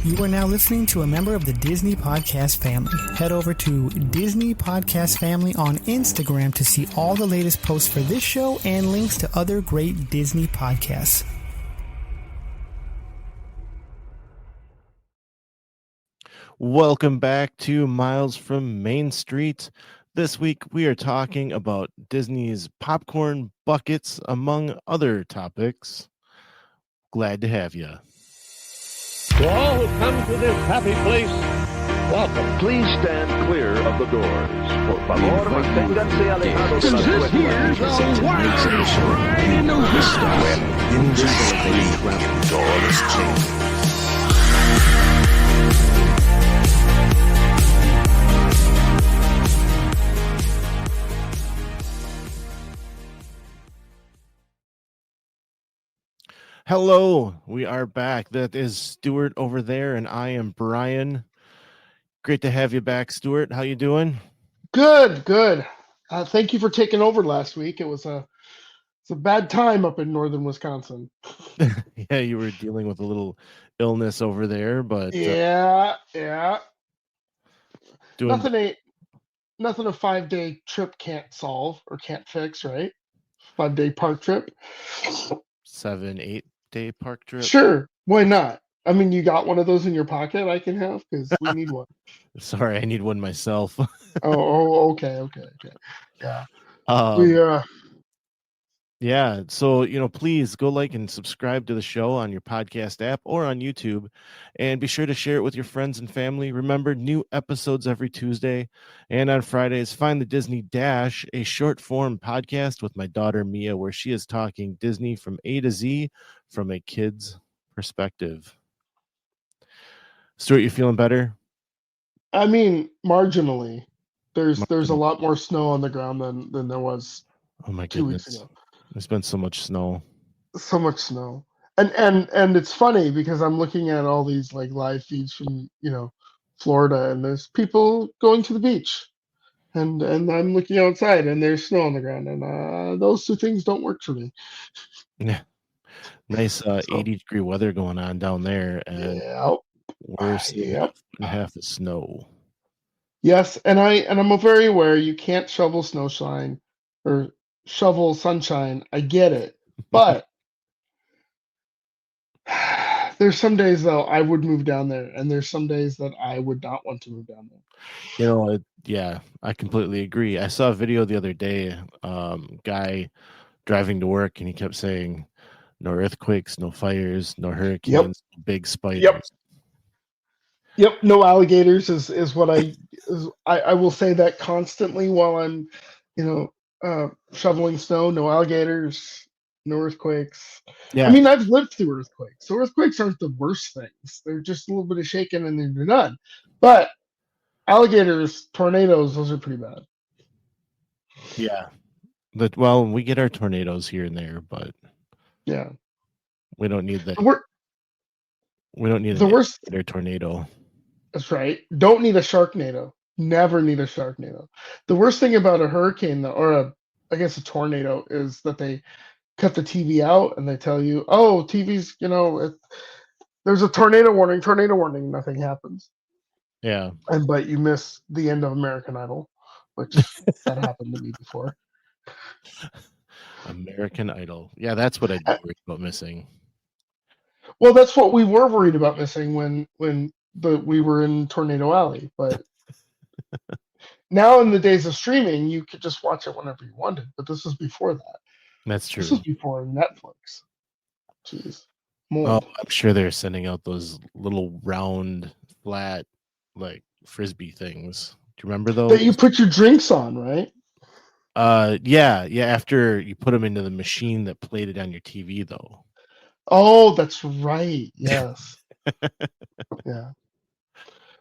You are now listening to a member of the Disney Podcast family. Head over to Disney Podcast Family on Instagram to see all the latest posts for this show and links to other great Disney podcasts. Welcome back to Miles from Main Street. This week we are talking about Disney's popcorn buckets, among other topics. Glad to have you. To all who come to this happy place, welcome. Please stand clear of the doors. Por favor, manténganse alejados de las This here's a wild ride in Hello, we are back. That is Stuart over there, and I am Brian. Great to have you back, Stuart. How you doing? Good. Thank you for taking over last week. It's a bad time up in northern Wisconsin. Yeah, you were dealing with a little illness over there, but Yeah. doing Nothing a 5-day trip can't solve or can't fix, right? 5-day park trip. 7-8 day park trip. Sure, why not? I mean, you got one of those in your pocket I can have because we need one. Sorry, I need one myself. Okay. Yeah. Yeah, so please go like and subscribe to the show on your podcast app or on YouTube, and be sure to share it with your friends and family. Remember, new episodes every Tuesday, and on Fridays, find the Disney Dash, a short form podcast with my daughter Mia, where she is talking Disney from A to Z from a kid's perspective. Stuart, you feeling better? I mean, marginally. There's a lot more snow on the ground than there was Oh my 2 weeks goodness. ago. There's been so much snow. So much snow. And it's funny because I'm looking at all these like live feeds from, Florida, and there's people going to the beach. And I'm looking outside and there's snow on the ground, and those two things don't work for me. Yeah. Nice 80-degree weather going on down there, and we're seeing half the snow. Yes, and I'm very aware you can't shovel snowshine or shovel sunshine. I get it. But there's some days though I would move down there, and there's some days that I would not want to move down there. Yeah, I completely agree. I saw a video the other day, guy driving to work, and he kept saying, no earthquakes, no fires, no hurricanes, big spiders. Yep, no alligators is what I will say that constantly while I'm, shoveling snow. No alligators, no earthquakes. Yeah. I mean, I've lived through earthquakes, so earthquakes aren't the worst things. They're just a little bit of shaking and then they're done. But alligators, tornadoes, those are pretty bad. Yeah. Well, we get our tornadoes here and there, but yeah, we don't need that. We don't need the worst tornado. That's right. Don't need a Sharknado. Never need a Sharknado. The worst thing about a hurricane, though, I guess a tornado, is that they cut the TV out and they tell you, "Oh, TV's, there's a tornado warning." Nothing happens. Yeah. But you miss the end of American Idol, which that happened to me before. American Idol. Yeah, that's what I'd be worried about missing. Well, that's what we were worried about missing when we were in Tornado Alley, but now in the days of streaming, you could just watch it whenever you wanted. But this was before that. That's true. This was before Netflix. Jeez. Mold. Oh, I'm sure they're sending out those little round, flat, like frisbee things. Do you remember those? That you put your drinks on, right? Yeah. After you put them into the machine that played it on your TV, though. Oh, that's right. Yes. Yeah.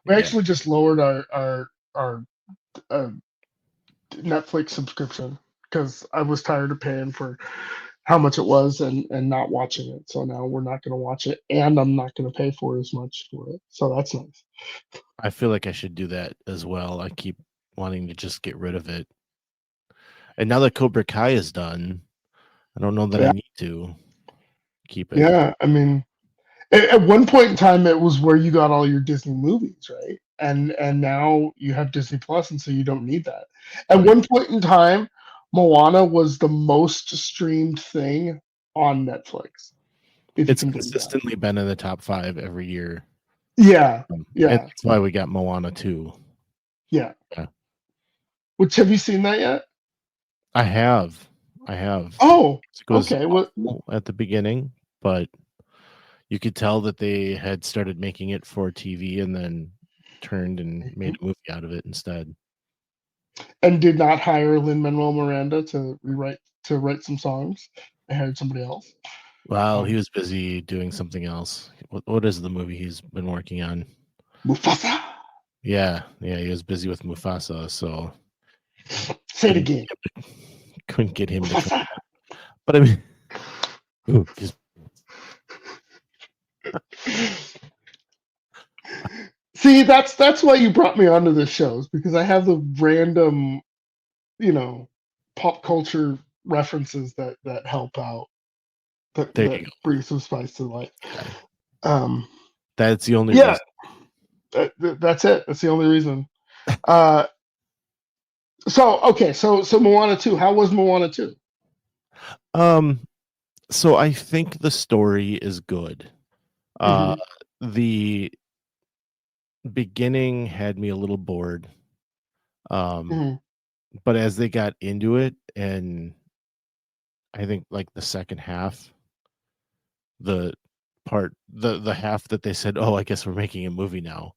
We actually just lowered our Netflix subscription because I was tired of paying for how much it was and not watching it. So now we're not going to watch it, and I'm not going to pay for as much for it. So that's nice. I feel like I should do that as well. I keep wanting to just get rid of it. And now that Cobra Kai is done, I don't know that I need to keep it. Yeah, I mean, At one point in time, it was where you got all your Disney movies, right? And now you have Disney Plus, and so you don't need that. At Right. one point in time, Moana was the most streamed thing on Netflix. If you It's can believe that. consistently been in the top 5 every year. Yeah, And yeah, that's why we got Moana 2. yeah. Yeah. Which, have you seen that yet? I have. Oh, It was okay. What? awful at the beginning, but you could tell that they had started making it for TV and then turned and made a movie out of it instead. And did not hire Lin-Manuel Miranda to write some songs. They hired somebody else. Well, he was busy doing something else. What is the movie he's been working on? Mufasa. Yeah, he was busy with Mufasa, so Say it again. couldn't get him to come. Mufasa. But I mean, ooh, See, that's why you brought me onto this show, is because I have the random, pop culture references that help out, that there you go. bring some spice to life. Um, That's the only yeah, reason. that's it. That's the only reason. So Moana 2. How was Moana 2? So I think the story is good. The beginning had me a little bored. But as they got into it, and I think like the second half, the half that they said, "Oh, I guess we're making a movie now."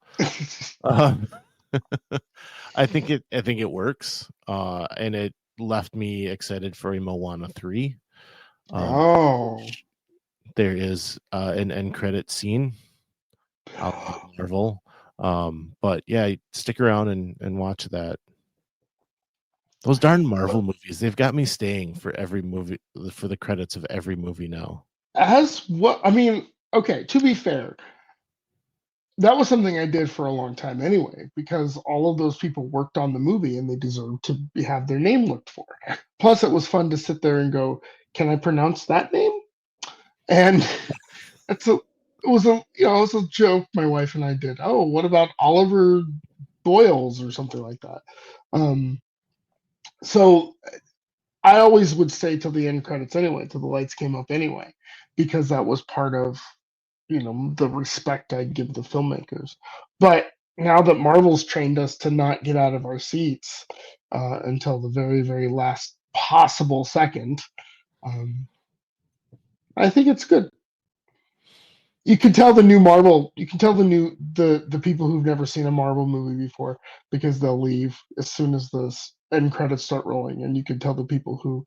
I think it works, and it left me excited for a Moana 3. There is an end credit scene out of Marvel, but yeah, stick around and watch that. Those darn Marvel movies, they've got me staying for every movie, for the credits of every movie now. Okay, to be fair, that was something I did for a long time anyway, because all of those people worked on the movie and they deserved to have their name looked for. Plus, it was fun to sit there and go, "Can I pronounce that name?" And it was a joke my wife and I did. Oh, what about Oliver Boyles or something like that? So I always would stay till the end credits anyway, till the lights came up anyway, because that was part of the respect I'd give the filmmakers. But now that Marvel's trained us to not get out of our seats until the very, very last possible second, I think it's good. You can tell the new Marvel. You can tell the people who've never seen a Marvel movie before, because they'll leave as soon as the end credits start rolling, and you can tell the people who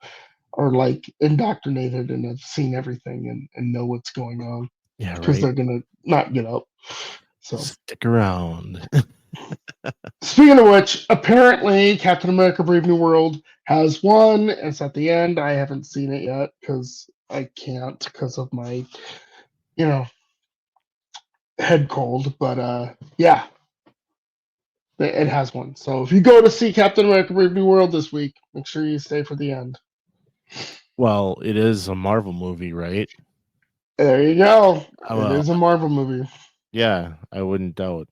are like indoctrinated and have seen everything and know what's going on. Yeah, because right. they're gonna not get up. So stick around. Speaking of which, apparently Captain America: Brave New World has won. It's at the end. I haven't seen it yet because I can't, because of my, head cold. But yeah, it has won. So if you go to see Captain America: Brave New World this week, make sure you stay for the end. Well, it is a Marvel movie, right? There you go. Well, it is a Marvel movie. Yeah, I wouldn't doubt.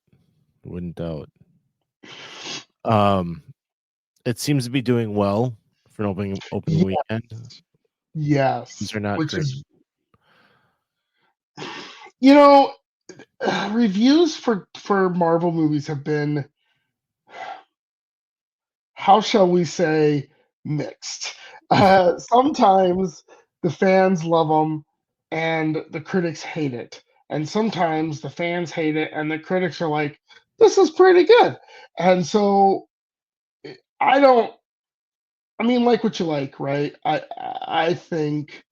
It seems to be doing well for an opening weekend. Yes, These are not which great. is, reviews for Marvel movies have been, how shall we say, mixed. Sometimes the fans love them and the critics hate it, and sometimes the fans hate it and the critics are like, "This is pretty good." And so like what you like, right? I think,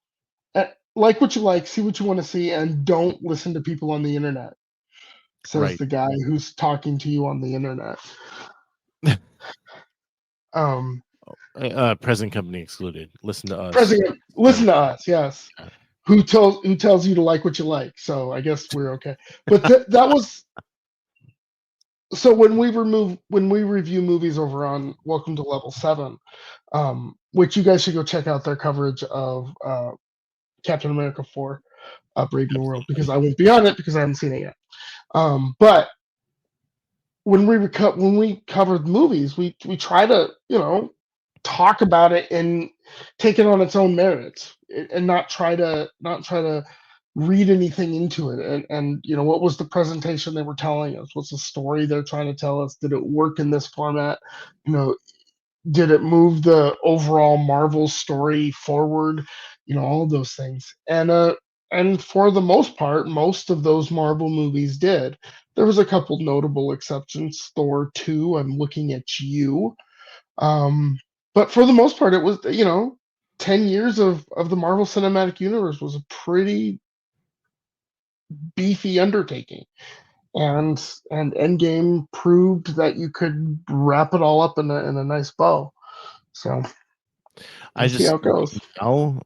like what you like, see what you want to see, and don't listen to people on the internet. Says Right. the guy who's talking to you on the internet. Present company excluded. Listen to us. Listen to us. Yes. Yeah. Who tells you to like what you like? So I guess we're okay. But that was, so when we review movies over on Welcome to Level 7, which you guys should go check out their coverage of Captain America 4. Brave New World, because I won't be on it because I haven't seen it yet. But when we cover movies, we try to talk about it and take it on its own merits, and not try to read anything into it. And what was the presentation they were telling us? What's the story they're trying to tell us? Did it work in this format? Did it move the overall Marvel story forward? All of those things. And for the most part, most of those Marvel movies did. There was a couple notable exceptions. Thor 2, I'm Looking at You. But for the most part, it was 10 years of the Marvel Cinematic Universe was a pretty beefy undertaking. And Endgame proved that you could wrap it all up in a nice bow. So I see how it goes. Now,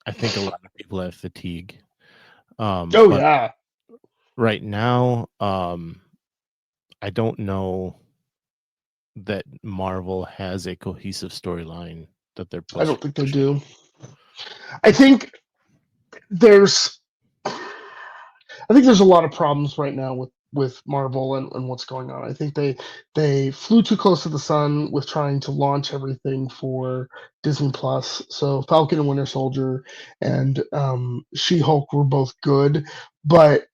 I think a lot of people have fatigue. But Yeah. right now, I don't know that Marvel has a cohesive storyline that they're pushing. I don't think they do. I think there's a lot of problems right now with Marvel and what's going on. I think they flew too close to the sun with trying to launch everything for Disney Plus. So Falcon and Winter Soldier and She-Hulk were both good, but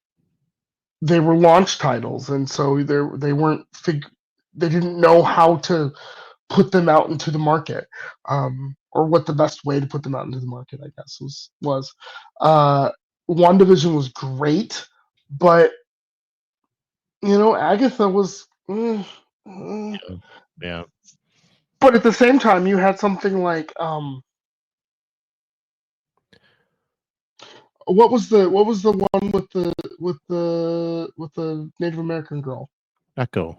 they were launch titles, and so they weren't they didn't know how to put them out into the market, or what the best way to put them out into the market, I guess, was. WandaVision was great, but Agatha was. Yeah. But at the same time, you had something like what was the one with the Native American girl? Echo.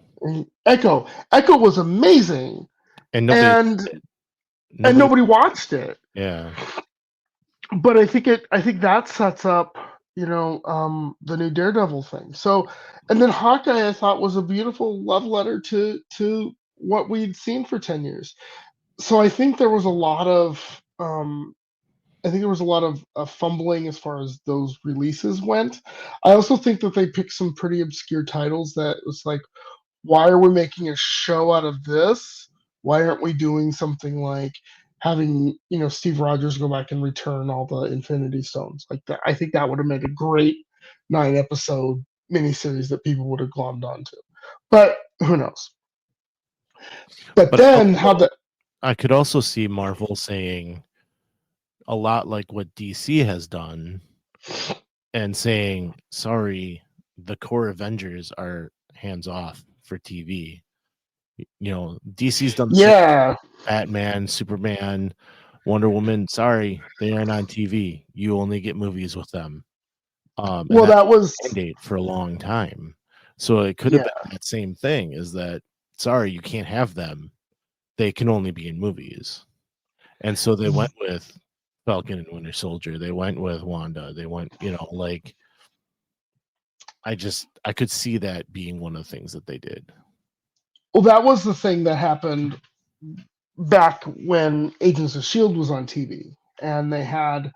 Echo. Echo was amazing, And nobody watched it. Yeah. But I think that sets up, the new Daredevil thing. So, and then Hawkeye, I thought, was a beautiful love letter to what we'd seen for 10 years. So I think there was a lot of fumbling as far as those releases went. I also think that they picked some pretty obscure titles that was like, why are we making a show out of this? Why aren't we doing something like having Steve Rogers go back and return all the Infinity Stones like that? I think that would have made a great 9-episode miniseries that people would have glommed onto. But who knows? But then I could also see Marvel saying a lot like what DC has done and saying, sorry, the core Avengers are hands off for TV. DC's done the same. Batman, Superman, Wonder Woman, sorry, they aren't on TV. You only get movies with them. That was a mandate for a long time. So it could have been that same thing, is that, sorry, you can't have them. They can only be in movies. And so they went with Falcon and Winter Soldier. They went with Wanda. They went, I could see that being one of the things that they did. Well, that was the thing that happened back when Agents of S.H.I.E.L.D. was on TV. And they had,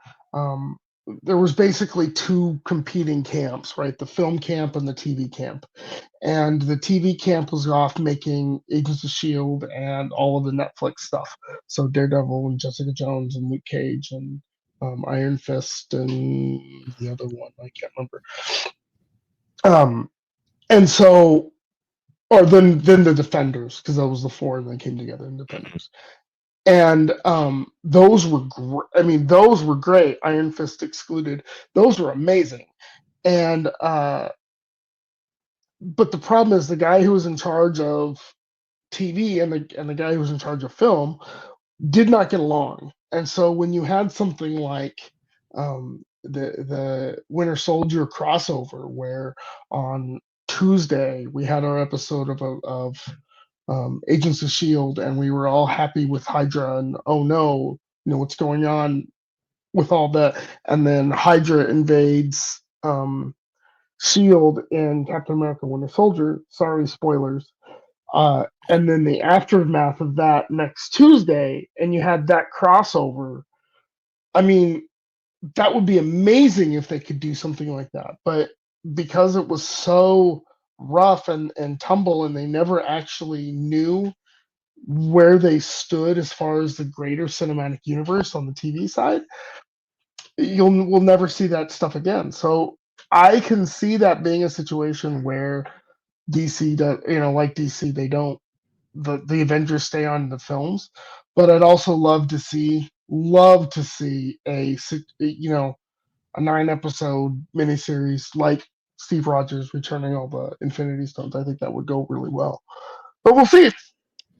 there was basically two competing camps, right? The film camp and the TV camp. And the TV camp was off making Agents of S.H.I.E.L.D. and all of the Netflix stuff. So Daredevil and Jessica Jones and Luke Cage and Iron Fist and the other one, I can't remember. And so, or then the Defenders, because that was the four that came together in Defenders. And those were those were great. Iron Fist excluded. Those were amazing. And but the problem is the guy who was in charge of TV and the guy who was in charge of film did not get along. And so when you had something like the Winter Soldier crossover, where on Tuesday we had our episode of Agents of S.H.I.E.L.D. and we were all happy with Hydra, and oh no, what's going on with all that, and then Hydra invades S.H.I.E.L.D. in Captain America Winter Soldier. Sorry, spoilers. And then the aftermath of that next Tuesday, and you had that crossover. I mean, that would be amazing if they could do something like that. But because it was so rough and tumble, and they never actually knew where they stood as far as the greater cinematic universe on the TV side, we'll never see that stuff again. So I can see that being a situation where DC does, like DC, they don't, the Avengers stay on the films, but I'd also love to see a 9-episode miniseries like Steve Rogers returning all the Infinity Stones. I think that would go really well. But we'll see.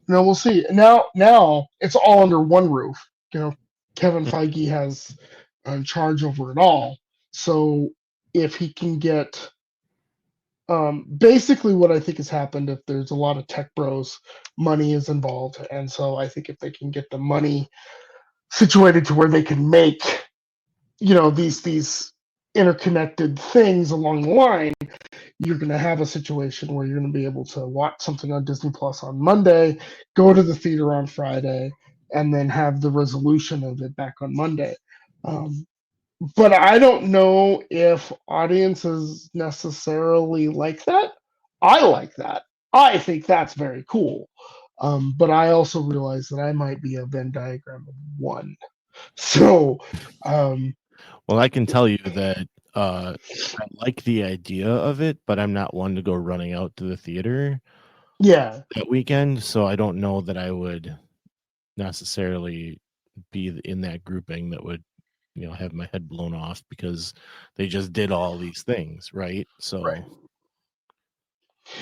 We'll see. Now it's all under one roof. Kevin Feige has charge over it all. So if he can get, basically what I think has happened, if there's a lot of tech bros, money is involved, and so I think if they can get the money situated to where they can make, these interconnected things along the line, you're going to have a situation where you're going to be able to watch something on Disney Plus on Monday, go to the theater on Friday, and then have the resolution of it back on Monday. But I don't know if audiences necessarily like that. I like that. I think that's very cool. But I also realize that I might be a Venn diagram of one. So, Well, I can tell you that I like the idea of it, but I'm not one to go running out to the theater yeah. that weekend. So I don't know that I would necessarily be in that grouping that would, have my head blown off because they just did all these things, right? So, Right.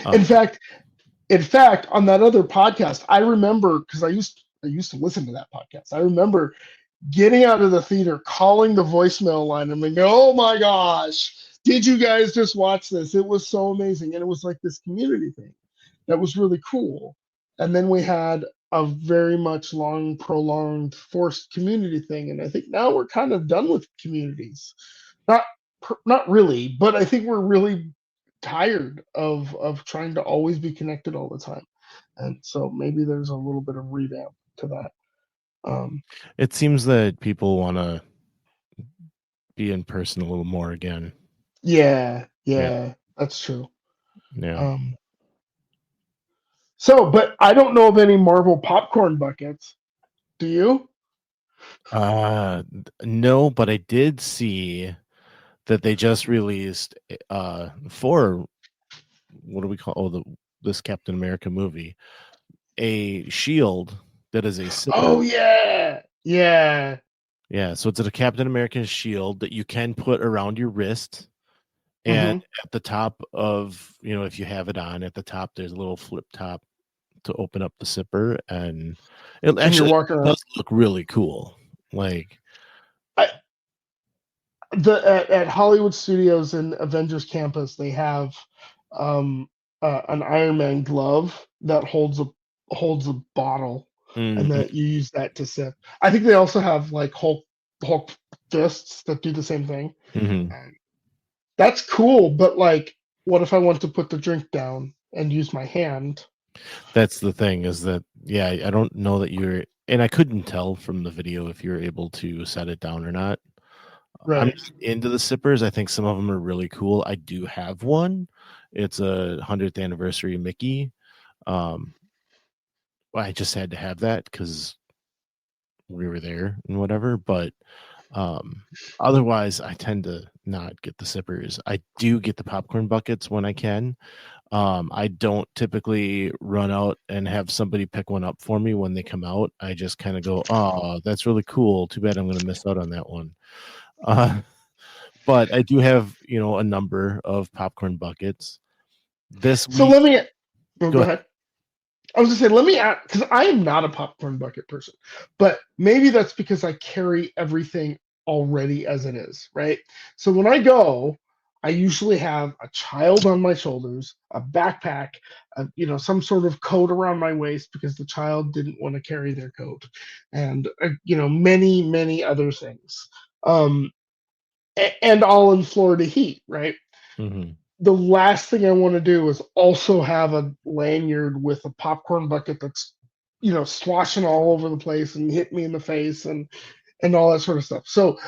In fact, on that other podcast, I remember, because I used to listen to that podcast. I remember getting out of the theater, calling the voicemail line, and being, "Oh my gosh, did you guys just watch this? It was so amazing!" And it was like this community thing that was really cool. And then we had a very much long, prolonged, forced community thing, and I think now we're kind of done with communities. Not not really, but I think we're really tired of trying to always be connected all the time, and so maybe there's a little bit of revamp to that. it seems that people want to be in person a little more again. Yeah, Yeah. that's true. Yeah. Um, but I don't know of any Marvel popcorn buckets. Do you? No, but I did see that they just released for what do we call this Captain America movie, a shield that is a sipper. Oh yeah. Yeah, so it's a Captain America shield that you can put around your wrist, and at the top of, if you have it on, at the top there's a little flip top to open up the zipper, and it actually does look really cool. Like, at Hollywood Studios and Avengers Campus, they have an Iron Man glove that holds a bottle, and that you use that to sip. I think they also have like Hulk fists that do the same thing. That's cool, but like, what if I want to put the drink down and use my hand? That's the thing, is that, yeah, I don't know that you're, and I couldn't tell from the video if you're able to set it down or not. Right. I'm into the sippers. I think some of them are really cool. I do have one. It's a 100th anniversary Mickey. I just had to have that because we were there and whatever. But otherwise, I tend to not get the sippers. I do get the popcorn buckets when I can. I don't typically run out and have somebody pick one up for me when they come out. I just kind of go, "Oh, that's really cool. Too bad I'm going to miss out on that one." But I do have, a number of popcorn buckets. This week, so let me go ahead. ahead. I was gonna say, let me add, because I am not a popcorn bucket person, but maybe that's because I carry everything already as it is, right? So when I go, I usually have a child on my shoulders, a backpack, some sort of coat around my waist because the child didn't want to carry their coat, and many, many other things. And all in Florida heat, right? The last thing I want to do is also have a lanyard with a popcorn bucket that's, swashing all over the place and hit me in the face and all that sort of stuff. So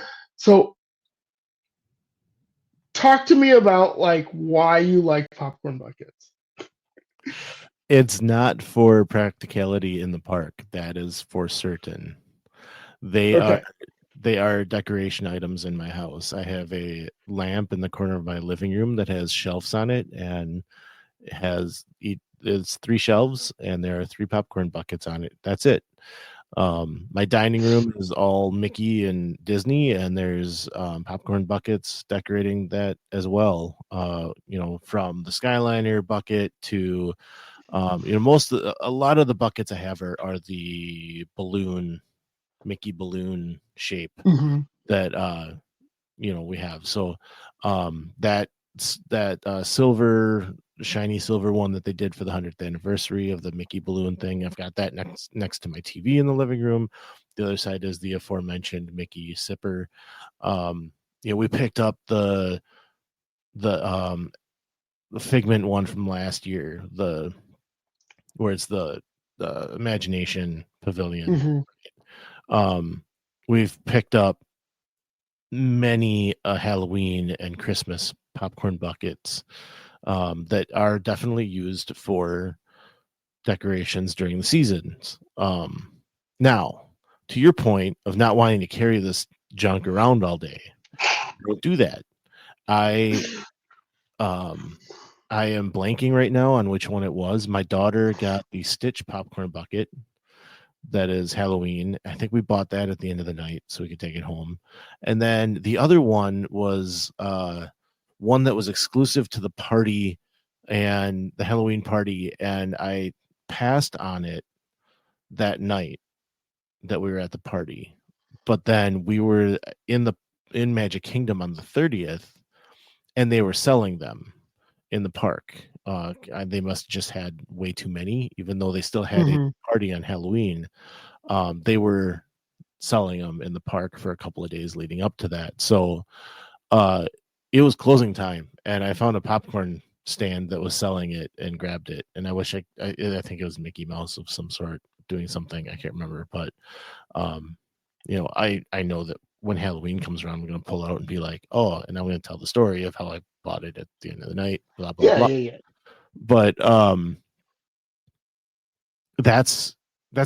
talk to me about like why you like popcorn buckets. It's not for practicality in the park. That is for certain. They Okay. are decoration items in my house. I have a lamp in the corner of my living room that has shelves on it, and it's 3 shelves, and there are 3 popcorn buckets on it. That's it. My dining room is all Mickey and Disney, and there's popcorn buckets decorating that as well. From the Skyliner bucket to a lot of the buckets I have are the Mickey balloon shape Mm-hmm. that we have. So that silver, shiny silver one that they did for the 100th anniversary of the Mickey balloon thing, I've got that next to my TV in the living room. The other side is the aforementioned Mickey sipper. We picked up the Figment one from last year, where it's the Imagination Pavilion. Mm-hmm. We've picked up many Halloween and Christmas popcorn buckets that are definitely used for decorations during the seasons. Now, to your point of not wanting to carry this junk around all day, don't do that. I am blanking right now on which one it was. My daughter got the Stitch popcorn bucket that is Halloween. I think we bought that at the end of the night so we could take it home. And then the other one was one that was exclusive to the party and the Halloween party, and I passed on it that night that we were at the party. But then we were in Magic Kingdom on the 30th, and they were selling them in the park. They must have just had way too many, even though they still had a party on Halloween. They were selling them in the park for a couple of days leading up to that. So it was closing time, and I found a popcorn stand that was selling it and grabbed it. And I wish I think it was Mickey Mouse of some sort doing something. I can't remember, but I know that when Halloween comes around, I'm going to pull out and be like, oh, and I'm going to tell the story of how I bought it at the end of the night, blah, blah, blah. Yeah. But that's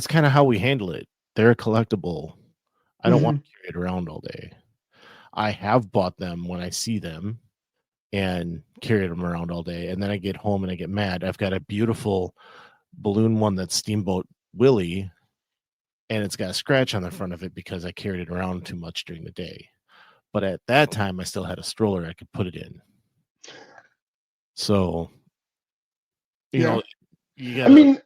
kind of how we handle it. They're a collectible. I don't want to carry it around all day. I have bought them when I see them and carried them around all day, and then I get home and I get mad. I've got a beautiful balloon one that's Steamboat Willie, and it's got a scratch on the front of it because I carried it around too much during the day. But at that time, I still had a stroller I could put it in. So, you know, you gotta, I mean,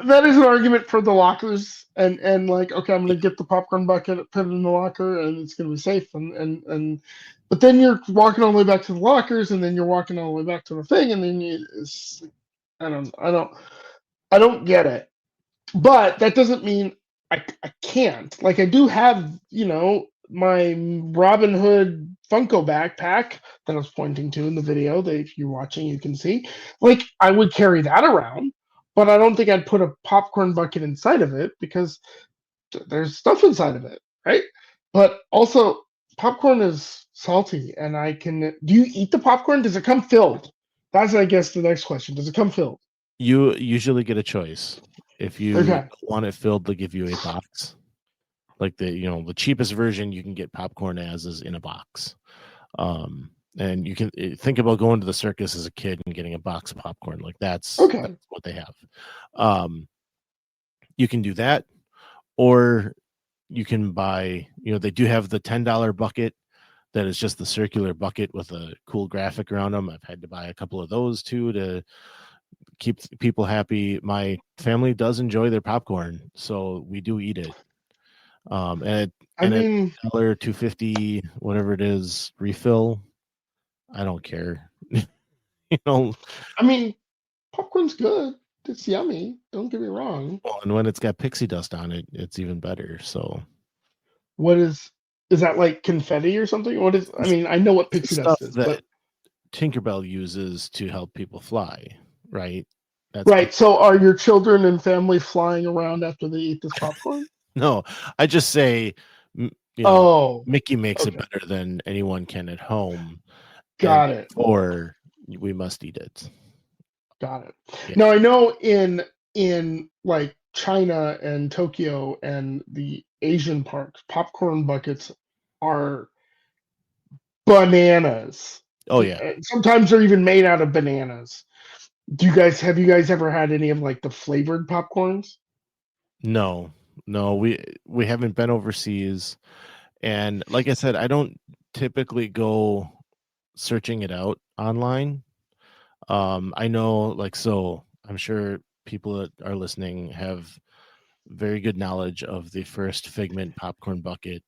that is an argument for the lockers and like, okay, I'm gonna get the popcorn bucket, put it in the locker, and it's gonna be safe. But then you're walking all the way back to the lockers, and then you're walking all the way back to the thing, and then I don't get it. But that doesn't mean I can't. Like I do have, my Robin Hood Funko backpack that I was pointing to in the video that if you're watching you can see. Like I would carry that around, but I don't think I'd put a popcorn bucket inside of it because there's stuff inside of it, right? But also popcorn is salty and do you eat the popcorn? Does it come filled? That's I guess the next question. Does it come filled? You usually get a choice. If you want it filled, they'll give you a box. Like the cheapest version you can get popcorn as is in a box. And you can think about going to the circus as a kid and getting a box of popcorn. Like that's what they have. You can do that, or you can buy, they do have the $10 bucket that is just the circular bucket with a cool graphic around them. I've had to buy a couple of those too to keep people happy. My family does enjoy their popcorn, so we do eat it. And $2.50, whatever it is, refill. I don't care. I mean, popcorn's good. It's yummy. Don't get me wrong. Well, and when it's got pixie dust on it, it's even better. So, what is that like confetti or something? What is? I mean, I know what pixie dust is, but Tinkerbell uses to help people fly, right? That's right. So, are your children and family flying around after they eat this popcorn? No, I just say You know, Oh, Mickey makes it okay. better than anyone can at home, and Got it. therefore we must eat it. Got it. Yeah. Now I know in like China and Tokyo and the Asian parks, popcorn buckets are bananas. Oh yeah. Sometimes they're even made out of bananas. Have you guys ever had any of like the flavored popcorns? No, no, we haven't been overseas, and like I said, I don't typically go searching it out online. I know, like, so I'm sure people that are listening have very good knowledge of the first Figment popcorn bucket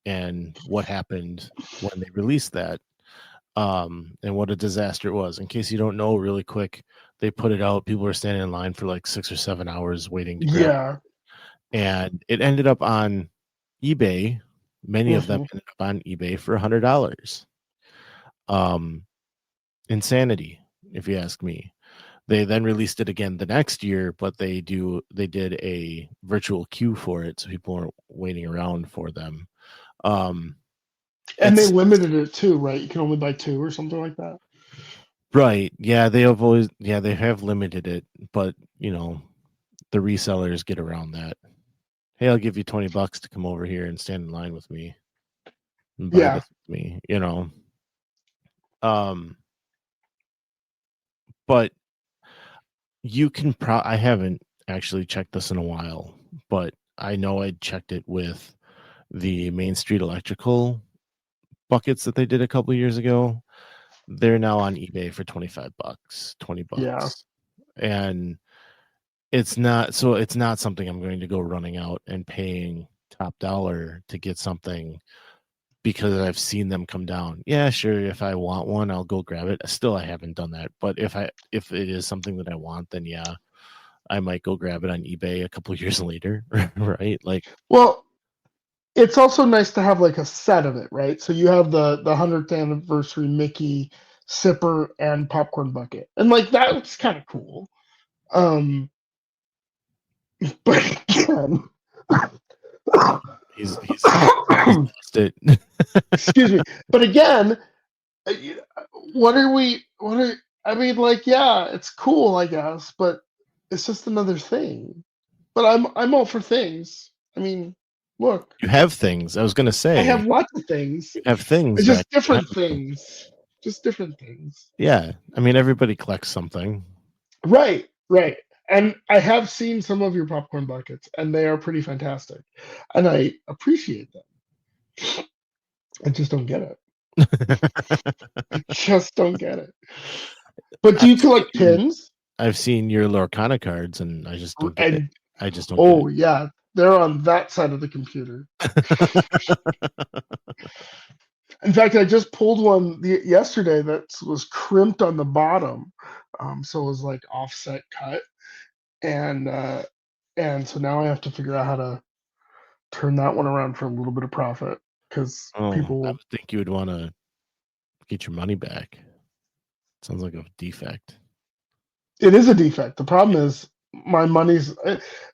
and what happened when they released that, and what a disaster it was. In case you don't know, really quick, they put it out. People were standing in line for like 6 or 7 hours waiting to grab Yeah. and it ended up on eBay. Many of them Hmm. ended up on eBay for $100. Um, insanity, if you ask me. They then released it again the next year, but they did a virtual queue for it, so people weren't waiting around for them. And they It's limited it too, right? You can only buy two or something like that. right, yeah. They have limited it, but the resellers get around that. Hey, I'll give you $20 to come over here and stand in line with me and buy Yeah. this with me. Um, but you can I haven't actually checked this in a while, but I know I checked it with the Main Street Electrical buckets that they did a couple years ago. They're now on eBay for $25, Yeah. $20. And it's not something I'm going to go running out and paying top dollar to get something because I've seen them come down. Yeah, sure. If I want one, I'll go grab it. Still, I haven't done that. But if it is something that I want, then yeah, I might go grab it on eBay a couple years later, right? Like, Well, it's also nice to have like a set of it, right? So you have the 100th anniversary Mickey sipper and popcorn bucket, and like that's kind of cool. Um, but again, he's lost it. excuse me. But again, uh, what are we? What are I mean? Like, yeah, it's cool, I guess, but it's just another thing. But I'm all for things. I mean, look, You have things. I was gonna I say have lots of things. you have things It's that just different have them. things. Just different things. Yeah, I mean everybody collects something. Right, right. And I have seen some of your popcorn buckets, and they are pretty fantastic. And I appreciate them. I just don't get it. I just don't get it. But do I've you collect seen pins? I've seen your Lorcana cards, and I just don't get it. And I just don't get oh yeah, they're on that side of the computer. it. In fact, I just pulled one yesterday that was crimped on the bottom, so it was like offset cut, and so now I have to figure out how to turn that one around for a little bit of profit because Oh, people I will. would think you would want to get your money back. Sounds like a defect. It is a defect. The problem is my money's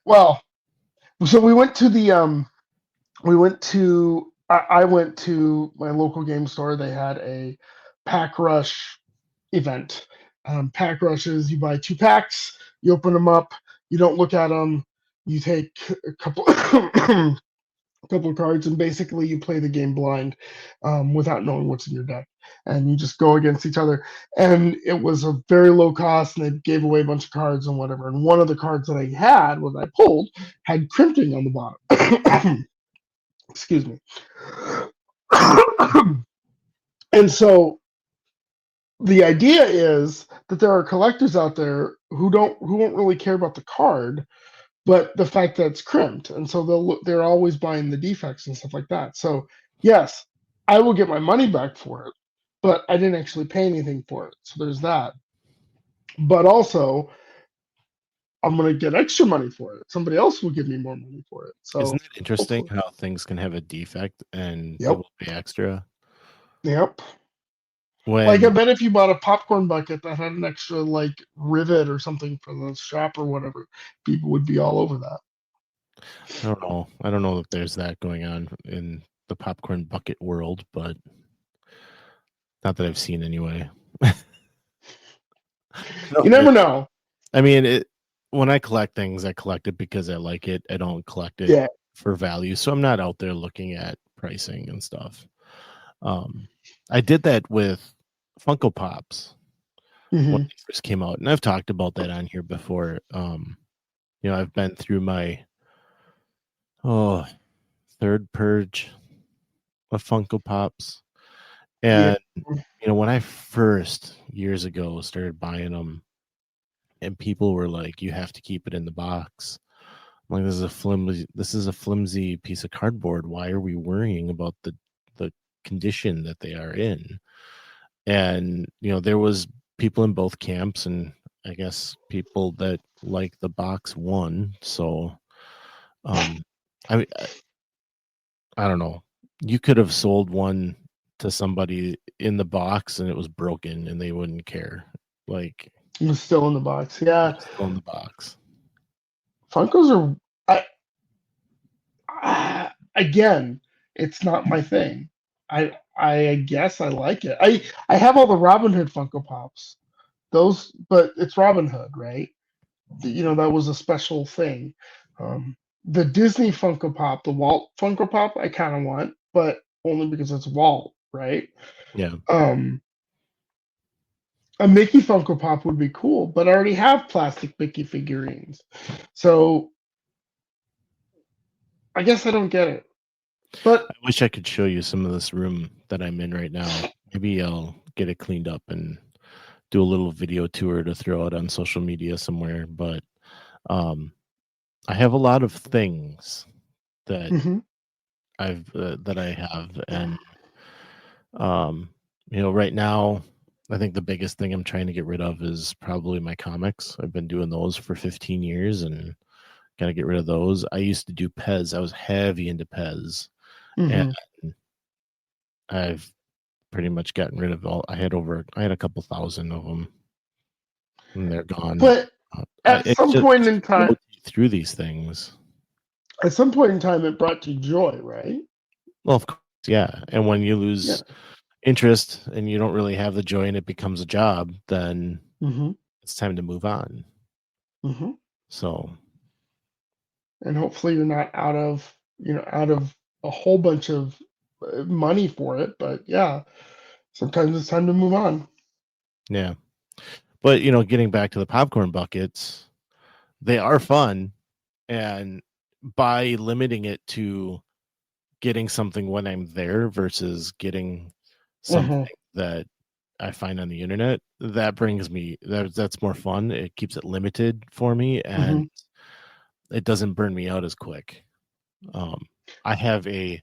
well. So I went to my local game store. They had a pack rush event. Pack rushes, you buy two packs, you open them up, you don't look at them, you take a couple a couple of cards, and basically you play the game blind without knowing what's in your deck. And you just go against each other. And it was a very low cost, and they gave away a bunch of cards and whatever. And one of the cards that I had, when I pulled, had crimping on the bottom. Excuse me. And so the idea is that there are collectors out there who won't really care about the card, but the fact that it's crimped, and so they're always buying the defects and stuff like that. So yes, I will get my money back for it, but I didn't actually pay anything for it. So there's that. But also, I'm gonna get extra money for it. Somebody else will give me more money for it. Isn't So it interesting hopefully, how things can have a defect and yep, people pay extra yep. Like I when bet if you bought a popcorn bucket that had an extra like rivet or something for the shop or whatever, people would be all over that. I don't know. I don't know if there's that going on in the popcorn bucket world, but not that I've seen anyway. You never know. I mean, when I collect things, I collect it because I like it. I don't collect it Yeah. for value, so I'm not out there looking at pricing and stuff. I did that with Funko Pops when Hmm. they first came out, and I've talked about that on here before. I've been through my third purge of Funko Pops, Yeah. and when I first years ago started buying them, and people were like, "You have to keep it in the box." I'm like, this is a flimsy piece of cardboard. Why are we worrying about the condition that they are in? And there was people in both camps, and I guess people that like the box won. So I don't know. You could have sold one to somebody in the box and it was broken and they wouldn't care. Like, It was still in the box. Yeah. it's still in the box. Funkos are again, it's not my thing. I guess I like it. I have all the Robin Hood Funko Pops. Those, but it's Robin Hood, right? That was a special thing. The Disney Funko Pop, the Walt Funko Pop, I kind of want, but only because it's Walt, right? Yeah. A Mickey Funko Pop would be cool, but I already have plastic Mickey figurines, so I guess I don't get it. But I wish I could show you some of this room that I'm in right now. Maybe I'll get it cleaned up and do a little video tour to throw out on social media somewhere. But I have a lot of things that that I have, and right now, I think the biggest thing I'm trying to get rid of is probably my comics. I've been doing those for 15 years, and gotta get rid of those. I used to do Pez. I was heavy into Pez, and I've pretty much gotten rid of all. I had a couple thousand of them, and they're gone. But at some point in time, through these things, it brought you joy, right? Well, of course, yeah. And when you lose interest and you don't really have the joy and it becomes a job, then it's time to move on. So, and hopefully you're not out of a whole bunch of money for it, but yeah, sometimes it's time to move on. Yeah. But getting back to the popcorn buckets, they are fun, and by limiting it to getting something when I'm there versus getting something that I find on the internet, that brings me that's more fun. It keeps it limited for me, and it doesn't burn me out as quick. I have a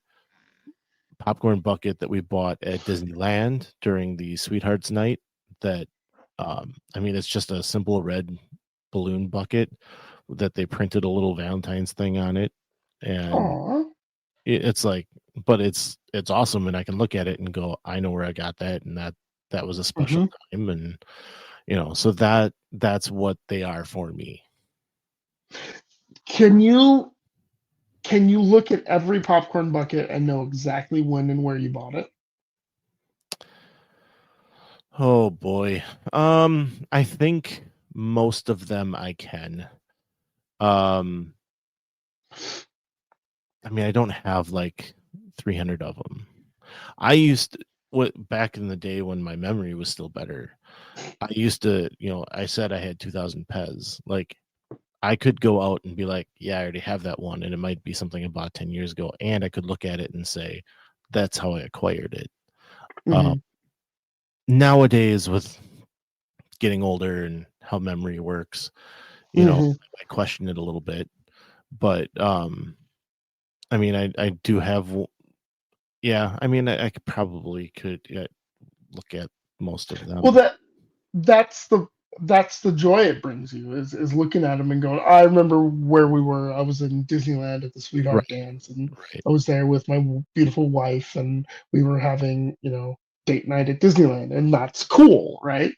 popcorn bucket that we bought at Disneyland during the Sweethearts Night that it's just a simple red balloon bucket that they printed a little Valentine's thing on it, and it's like, but it's awesome, and I can look at it and go, I know where I got that, and that was a special time, and so that's what they are for me. Can you look at every popcorn bucket and know exactly when and where you bought it? Oh boy. I think most of them I can. I don't have like 300 of them. I used back in the day when my memory was still better. I used to, I said I had 2,000 Pez. Like, I could go out and be like, yeah, I already have that one, and it might be something I bought 10 years ago, and I could look at it and say, that's how I acquired it. Nowadays, with getting older and how memory works, I question it a little bit, but I do have, I probably could look at most of them. Well, that's the joy it brings you is looking at them and going, I remember where we were. I was in Disneyland at the Sweetheart Dance, and I was there with my beautiful wife, and we were having date night at Disneyland, and that's cool, right?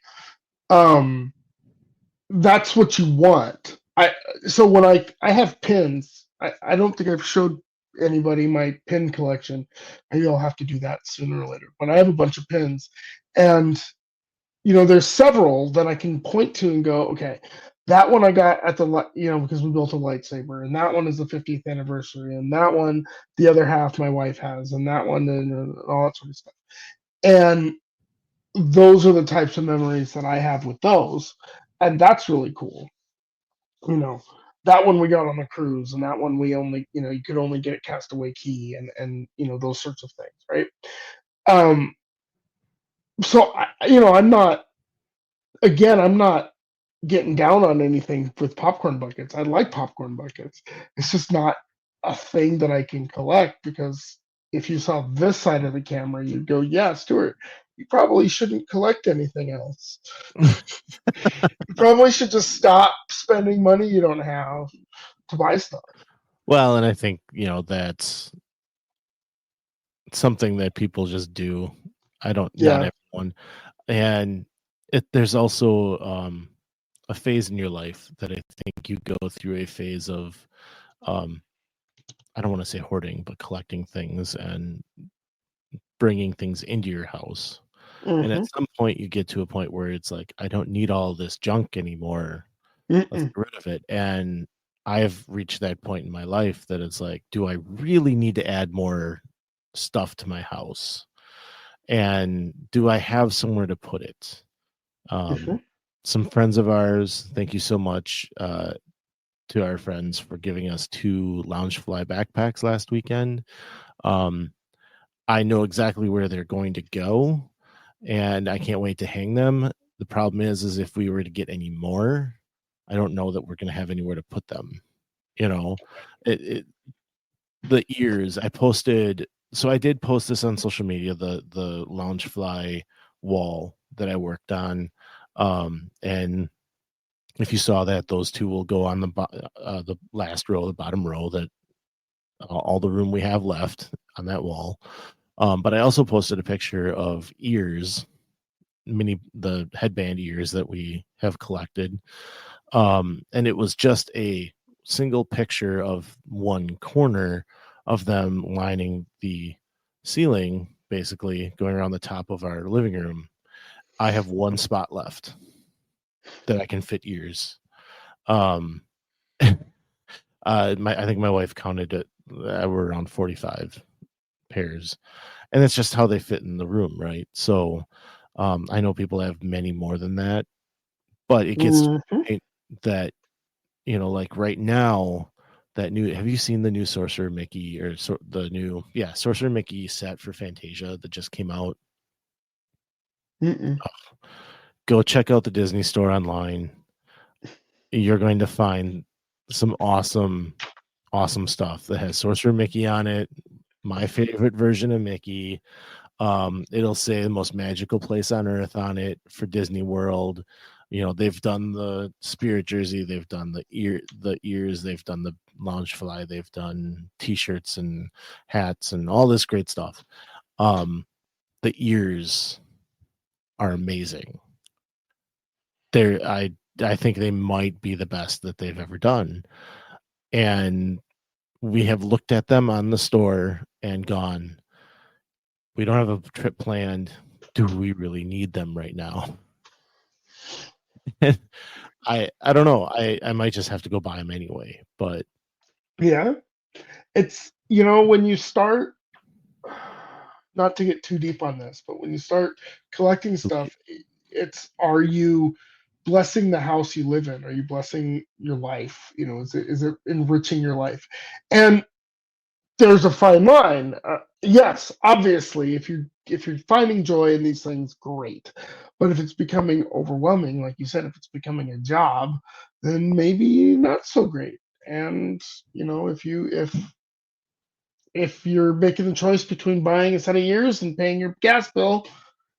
That's what you want. So when I have pins, I don't think I've showed anybody my pin collection, maybe I'll have to do that sooner or later. But I have a bunch of pins, and there's several that I can point to and go, okay, that one I got at because we built a lightsaber, and that one is the 50th anniversary, and that one, the other half my wife has, and that one, and all that sort of stuff. And those are the types of memories that I have with those, and that's really cool. That one we got on the cruise, and that one we only, you could only get at Castaway Key, and those sorts of things, right? So I'm not getting down on anything with popcorn buckets. I like popcorn buckets. It's just not a thing that I can collect, because if you saw this side of the camera, you'd go, yeah, Stuart, you probably shouldn't collect anything else. You probably should just stop spending money you don't have to buy stuff. Well, and I think, that's something that people just do. Not everyone. And there's also a phase in your life that I think you go through a phase of, I don't want to say hoarding, but collecting things and bringing things into your house. Mm-hmm. And at some point you get to a point where it's like, I don't need all this junk anymore. Let's get rid of it. And I've reached that point in my life that it's like, do I really need to add more stuff to my house? And do I have somewhere to put it? Some friends of ours, thank you so much to our friends for giving us 2 Loungefly backpacks last weekend. I know exactly where they're going to go, and I can't wait to hang them. The problem is if we were to get any more, I don't know that we're going to have anywhere to put them. The ears I posted. So I did post this on social media, the Loungefly wall that I worked on. And if you saw that, those 2 will go on the last row, the bottom row, that all the room we have left on that wall. But I also posted a picture of ears, the headband ears that we have collected. And it was just a single picture of one corner of them lining the ceiling, basically going around the top of our living room. I have one spot left that I can fit ears. I think my wife counted it. We're around 45 pairs, and it's just how they fit in the room, right? So I know people have many more than that, but it gets to the point that, like right now, have you seen the new Sorcerer Mickey Sorcerer Mickey set for Fantasia that just came out? Go check out the Disney store online. You're going to find some awesome stuff that has Sorcerer Mickey on it. My favorite version of Mickey. It'll say the most magical place on earth on it for Disney World. They've done the Spirit jersey, they've done the ears, they've done the Loungefly, they've done t-shirts and hats and all this great stuff. The ears are amazing. I think they might be the best that they've ever done. And we have looked at them on the store and gone, we don't have a trip planned. Do we really need them right now? I don't know. I might just have to go buy them anyway. But yeah, it's when you start, not to get too deep on this, but when you start collecting stuff, are you blessing the house you live in? Are you blessing your life? Is it enriching your life? And there's a fine line. Yes, obviously, if you're finding joy in these things, great. But if it's becoming overwhelming, like you said, if it's becoming a job, then maybe not so great. And if you're making the choice between buying a set of ears and paying your gas bill,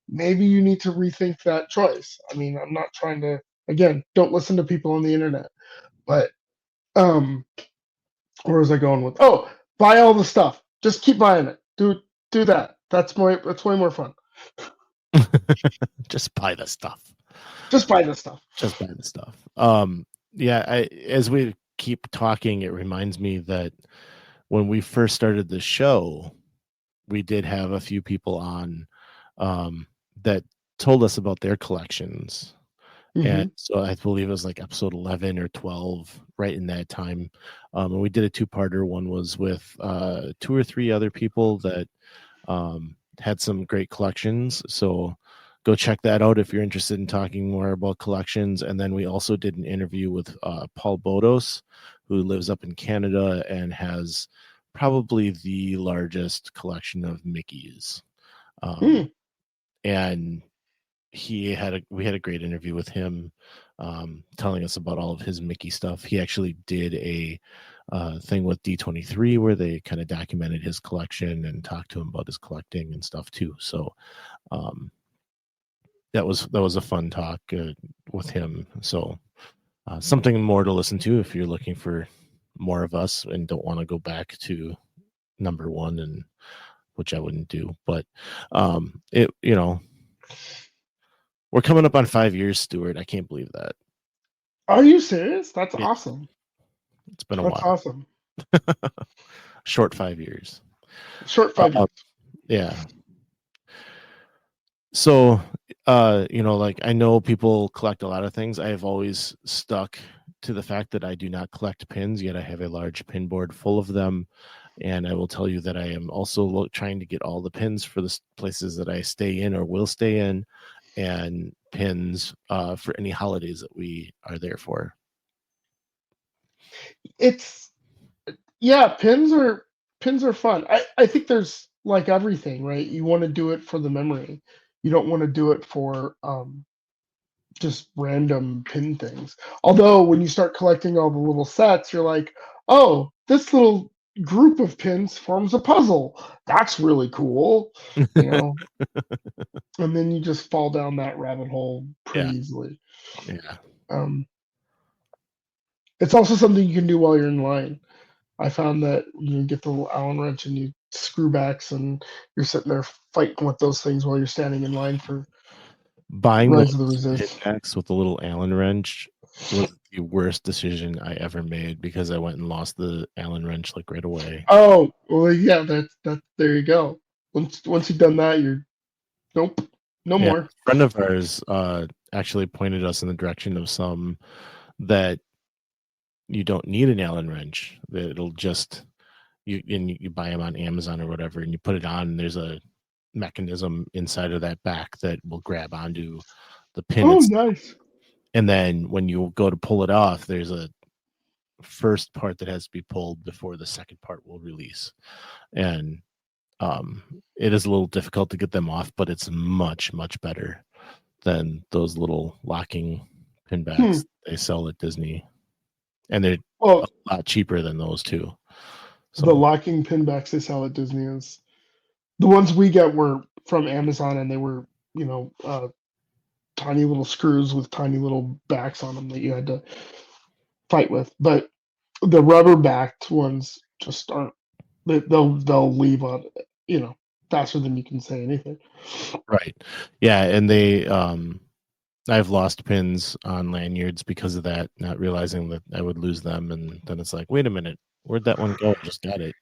maybe you need to rethink that choice. I mean, I'm not trying to, again, don't listen to people on the internet. But where was I going with? Oh, buy all the stuff. Just keep buying it. Do that. That's way more fun. Just buy the stuff. Just buy the stuff. Just buy the stuff. As we keep talking, it reminds me that when we first started the show, we did have a few people on that told us about their collections. And so I believe it was like episode 11 or 12, right in that time. And we did a two-parter. One was with 2 or 3 other people that had some great collections. So go check that out if you're interested in talking more about collections. And then we also did an interview with Paul Bodos, who lives up in Canada and has probably the largest collection of Mickeys. And we had a great interview with him, telling us about all of his Mickey stuff. He actually did a thing with D23 where they kind of documented his collection and talked to him about his collecting and stuff too. So that was a fun talk with him. So something more to listen to if you're looking for more of us and don't want to go back to number 1, and which I wouldn't do. But it, you know, we're coming up on 5 years, Stuart. I can't believe that. Are you serious? That's awesome. It's been a That's while. awesome. Short 5 years. Short 5 years. Yeah. So, like, I know people collect a lot of things. I have always stuck to the fact that I do not collect pins, yet I have a large pin board full of them. And I will tell you that I am also trying to get all the pins for the places that I stay in or will stay in, and pins for any holidays that we are there for. Pins are fun. I think there's like everything, right? You want to do it for the memory. You don't want to do it for just random pin things. Although when you start collecting all the little sets, you're like, oh, this little group of pins forms a puzzle. That's really cool, And then you just fall down that rabbit hole pretty easily. Yeah. It's also something you can do while you're in line. I found that you get the little Allen wrench and you screw backs, and you're sitting there fighting with those things while you're standing in line for buying Rise those of the Resist. pickaxe with the little Allen wrench was the worst decision I ever made, because I went and lost the Allen wrench like right away. Oh, well, yeah, that there you go. Once you've done that, you're nope, no more. A friend of ours actually pointed us in the direction of some that you don't need an Allen wrench. That it'll just you buy them on Amazon or whatever, and you put it on, and there's a mechanism inside of that back that will grab onto the pin. Oh, nice. And then when you go to pull it off, there's a first part that has to be pulled before the second part will release. And it is a little difficult to get them off, but it's much, much better than those little locking pin backs they sell at Disney. And they're a lot cheaper than those too. So the locking pin backs they sell at Disney is the ones we get were from Amazon, and they were, tiny little screws with tiny little backs on them that you had to fight with. But the rubber backed ones just aren't. They'll leave on, faster than you can say anything. Right. Yeah, and they I've lost pins on lanyards because of that, not realizing that I would lose them, and then it's like, wait a minute, where'd that one go? I just got it,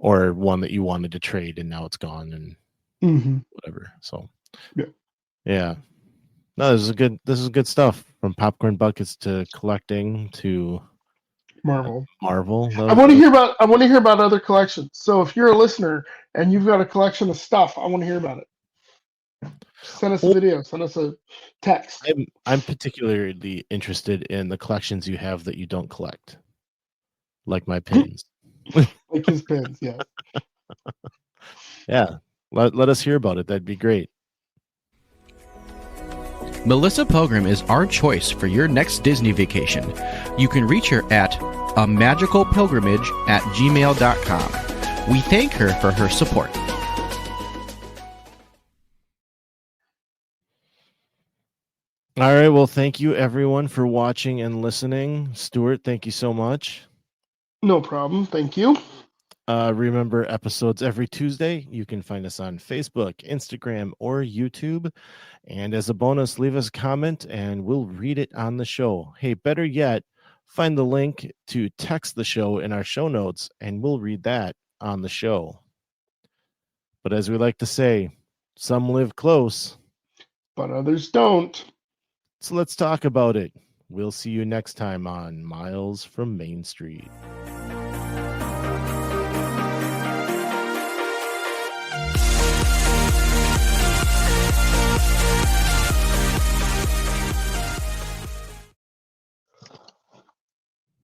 or one that you wanted to trade and now it's gone and whatever. So yeah. No, this is good stuff, from popcorn buckets to collecting to Marvel. I want to hear about other collections. So if you're a listener and you've got a collection of stuff, I want to hear about it. Send us a video. Send us a text. I'm particularly interested in the collections you have that you don't collect, like my pins. Like his pins, yeah. Yeah, let us hear about it. That'd be great. Melissa Pilgrim is our choice for your next Disney vacation. You can reach her at amagicalpilgrimage@gmail.com. We thank her for her support. All right, well, thank you everyone for watching and listening. Stuart, thank you so much. No problem. Thank you. Remember, episodes every Tuesday. You can find us on Facebook, Instagram, or YouTube. And as a bonus, leave us a comment and we'll read it on the show. Hey, better yet, Find the link to text the show in our show notes, and we'll read that on the show. But as we like to say, some live close, but others don't. so let's talk about it. We'll see you next time on Miles from Main Street.